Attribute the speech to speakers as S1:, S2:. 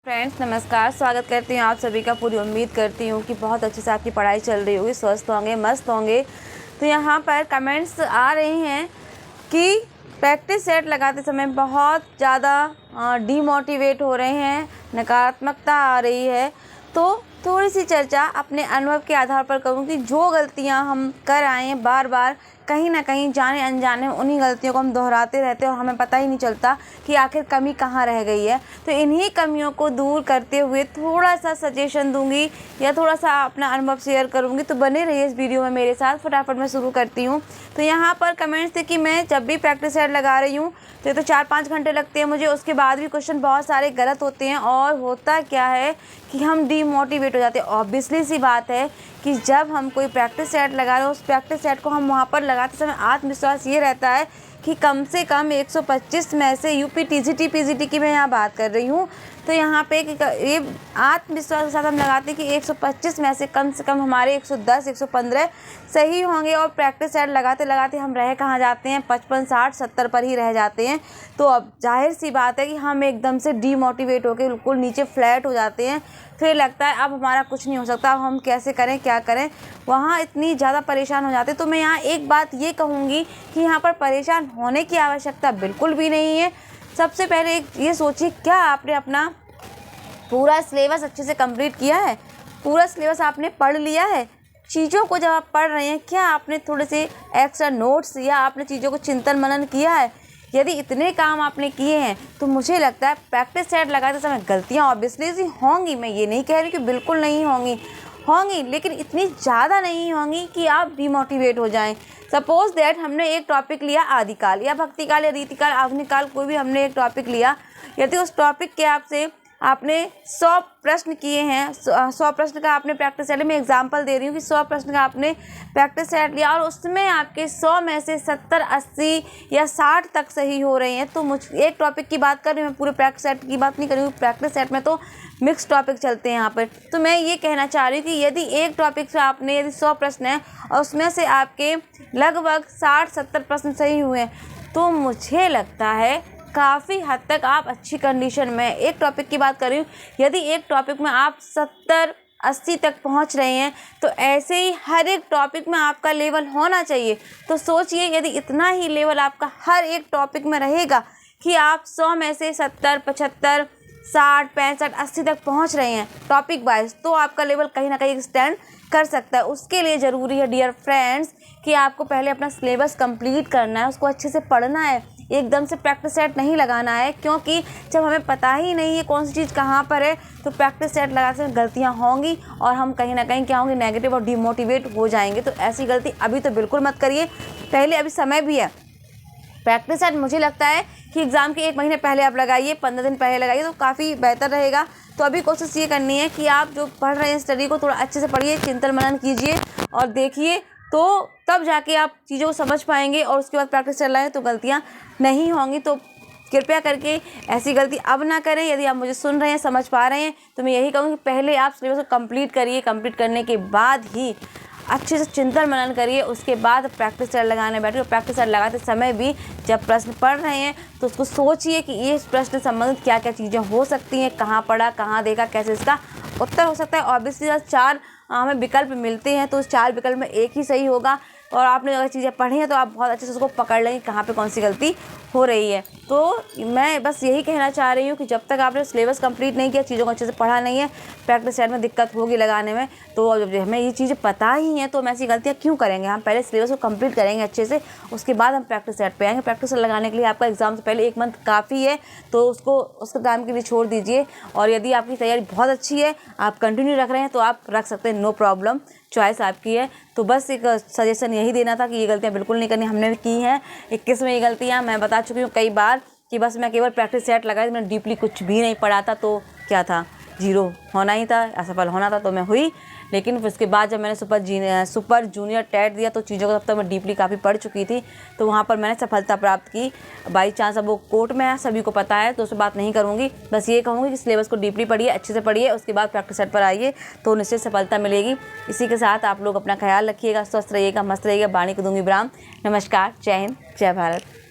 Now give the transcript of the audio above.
S1: Friends नमस्कार, स्वागत करती हूँ आप सभी का। पूरी उम्मीद करती हूँ कि बहुत अच्छे से आपकी पढ़ाई चल रही होगी, स्वस्थ होंगे, मस्त होंगे। तो यहाँ पर कमेंट्स आ रहे हैं कि प्रैक्टिस सेट लगाते समय बहुत ज़्यादा डीमोटिवेट हो रहे हैं, नकारात्मकता आ रही है। तो थोड़ी सी चर्चा अपने अनुभव के आधार पर करूँ कि जो गलतियाँ हम कर आए हैं बार बार, कहीं ना कहीं जाने अनजाने उन्हीं गलतियों को हम दोहराते रहते हैं और हमें पता ही नहीं चलता कि आखिर कमी कहाँ रह गई है। तो इन्हीं कमियों को दूर करते हुए थोड़ा सा सजेशन दूंगी या थोड़ा सा अपना अनुभव शेयर करूंगी। तो बने रहिए इस वीडियो में मेरे साथ। फटाफट मैं शुरू करती हूँ। तो यहाँ पर कमेंट्स थे कि मैं जब भी प्रैक्टिस सेट लगा रही हूँ तो 4-5 घंटे लगते हैं मुझे, उसके बाद भी क्वेश्चन बहुत सारे गलत होते हैं और होता क्या है कि हम डीमोटिवेट हो जाते हैं। ऑब्वियसली सी बात है कि जब हम कोई प्रैक्टिस सेट लगा रहे हैं, उस प्रैक्टिस सेट को हम वहाँ पर लगाते समय आत्मविश्वास ये रहता है कि कम से कम 125 में से यूपी टीजीटी पीजीटी की मैं यहाँ बात कर रही हूँ। तो यहाँ पे ये आत्मविश्वास के साथ हम लगाते हैं कि 125 में से कम हमारे 110 115 सही होंगे। और प्रैक्टिस सेट लगाते लगाते हम रह कहाँ जाते हैं, 55 60 70 पर ही रह जाते हैं। तो अब जाहिर सी बात है कि हम एकदम से डीमोटिवेट होकर बिल्कुल नीचे फ्लैट हो जाते हैं। फिर लगता है अब हमारा कुछ नहीं हो सकता, अब हम कैसे करें, क्या करें, वहाँ इतनी ज़्यादा परेशान हो जाते। तो मैं यहाँ एक बात ये कहूँगी कि यहाँ पर परेशान होने की आवश्यकता बिल्कुल भी नहीं है। सबसे पहले ये सोचिए, क्या आपने अपना पूरा सिलेबस अच्छे से कंप्लीट किया है? पूरा सिलेबस आपने पढ़ लिया है? चीज़ों को जब आप पढ़ रहे हैं, क्या आपने थोड़े से एक्स्ट्रा नोट्स या आपने चीज़ों को चिंतन मनन किया है? यदि इतने काम आपने किए हैं तो मुझे लगता है प्रैक्टिस सेट लगाते समय गलतियाँ ऑब्वियसली सी होंगी। मैं ये नहीं कह रही कि बिल्कुल नहीं होंगी, लेकिन इतनी ज़्यादा नहीं होंगी कि आप डिमोटिवेट हो जाएं। सपोज़ दैट हमने एक टॉपिक लिया आदिकाल या भक्तिकाल या रीतिकाल आधुनिक काल, कोई भी हमने एक टॉपिक लिया। यदि उस टॉपिक के आपने 100 प्रश्न किए हैं, 100 प्रश्न का आपने प्रैक्टिस सेट, मैं एग्जांपल दे रही हूँ कि 100 प्रश्न का आपने प्रैक्टिस सेट लिया और उसमें आपके 100 में से 70 80 या 60 तक सही हो रहे हैं। तो एक टॉपिक की बात कर रही हूँ, मैं पूरे प्रैक्टिस सेट की बात नहीं कर रही हूँ। प्रैक्टिस सेट में तो मिक्स टॉपिक चलते हैं यहाँ पर। तो मैं ये कहना चाह रही हूँ कि यदि एक टॉपिक से आपने यदि 100 प्रश्न हैं और उसमें से आपके लगभग 60-70 प्रश्न सही हुए हैं, तो मुझे लगता है काफ़ी हद तक आप अच्छी कंडीशन में, एक टॉपिक की बात कर रही हूँ, यदि एक टॉपिक में आप 70-80 तक पहुँच रहे हैं तो ऐसे ही हर एक टॉपिक में आपका लेवल होना चाहिए। तो सोचिए, यदि इतना ही लेवल आपका हर एक टॉपिक में रहेगा कि आप 100 में से 70 75 60 65 80 तक पहुँच रहे हैं टॉपिक वाइज, तो आपका लेवल कहीं ना कहीं स्टैंड कर सकता है। उसके लिए ज़रूरी है डियर फ्रेंड्स कि आपको पहले अपना सिलेबस कंप्लीट करना है, उसको अच्छे से पढ़ना है, एकदम से प्रैक्टिस सेट नहीं लगाना है। क्योंकि जब हमें पता ही नहीं है कौन सी चीज़ कहाँ पर है तो प्रैक्टिस सेट लगाते समय गलतियाँ होंगी और हम कहीं ना कहीं क्या होंगे, नेगेटिव और डिमोटिवेट हो जाएंगे। तो ऐसी गलती अभी तो बिल्कुल मत करिए, पहले अभी समय भी है। प्रैक्टिस सेट मुझे लगता है कि एग्ज़ाम के 1 महीने पहले आप लगाइए, 15 दिन पहले लगाइए, तो काफ़ी बेहतर रहेगा। तो अभी कोशिश ये करनी है कि आप जो पढ़ रहे हैं स्टडी को थोड़ा अच्छे से पढ़िए, चिंतन मनन कीजिए और देखिए, तो तब जाके आप चीज़ों को समझ पाएंगे और उसके बाद प्रैक्टिस चल रहा है तो गलतियाँ नहीं होंगी। तो कृपया करके ऐसी गलती अब ना करें। यदि आप मुझे सुन रहे हैं, समझ पा रहे हैं, तो मैं यही कहूँगी पहले आप सिलेबस को कंप्लीट करिए। कंप्लीट करने के बाद ही अच्छे से चिंतन मनन करिए, उसके बाद प्रैक्टिस सेट लगाने बैठिए। और प्रैक्टिस सेट लगाते समय भी जब प्रश्न पढ़ रहे हैं तो उसको सोचिए कि ये प्रश्न संबंधित क्या क्या चीज़ें हो सकती हैं, कहाँ पढ़ा, कहाँ देखा, कैसे इसका उत्तर हो सकता है। ऑब्वियसली 4 हमें विकल्प मिलते हैं तो उस 4 विकल्प में एक ही सही होगा और आपने अगर चीज़ें पढ़ी हैं तो आप बहुत अच्छे से उसको पकड़ लेंगे कहाँ पे कौन सी गलती हो रही है। तो मैं बस यही कहना चाह रही हूँ कि जब तक आपने सिलेबस कंप्लीट नहीं किया, चीज़ों को अच्छे से पढ़ा नहीं है, प्रैक्टिस सेट में दिक्कत होगी लगाने में। तो जब हमें ये चीज़ें पता ही हैं तो हम ऐसी गलतियाँ क्यों करेंगे? हम पहले सिलेबस को कंप्लीट करेंगे अच्छे से, उसके बाद हम प्रैक्टिस सेट पे आएंगे। प्रैक्टिस सेट लगाने के लिए आपका एग्जाम से पहले 1 मंथ काफ़ी है, तो उसके टाइम के लिए छोड़ दीजिए। और यदि आपकी तैयारी बहुत अच्छी है, आप कंटिन्यू रख रहे हैं, तो आप रख सकते हैं, नो प्रॉब्लम, चॉइस आपकी है। तो बस एक सजेशन यही देना था कि ये गलतियाँ बिल्कुल नहीं करनी, हमने भी की हैं। 21 में ये गलतियाँ मैं बता चुकी हूँ कई बार कि बस मैं केवल प्रैक्टिस सेट लगाई, मैंने डीपली कुछ भी नहीं पढ़ा था, तो क्या था, 0 होना ही था, असफल होना था, तो मैं हुई। लेकिन उसके बाद जब मैंने सुपर जूनियर टेट दिया तो चीज़ों को तब तक मैं डीपली काफ़ी पढ़ चुकी थी, तो वहाँ पर मैंने सफलता प्राप्त की। बाई चांस अब वो कोर्ट में है, सभी को पता है, तो उस पर बात नहीं करूँगी। बस ये कहूँगी कि सिलेबस को डीपली पढ़िए, अच्छे से पढ़िए, उसके बाद प्रैक्टिस सेट पर आइए तो निश्चित सफलता मिलेगी। इसी के साथ आप लोग अपना ख्याल रखिएगा, स्वस्थ रहिएगा, मस्त रहिएगा। वाणी को दूंगी विराम। नमस्कार, जय हिंद, जय भारत।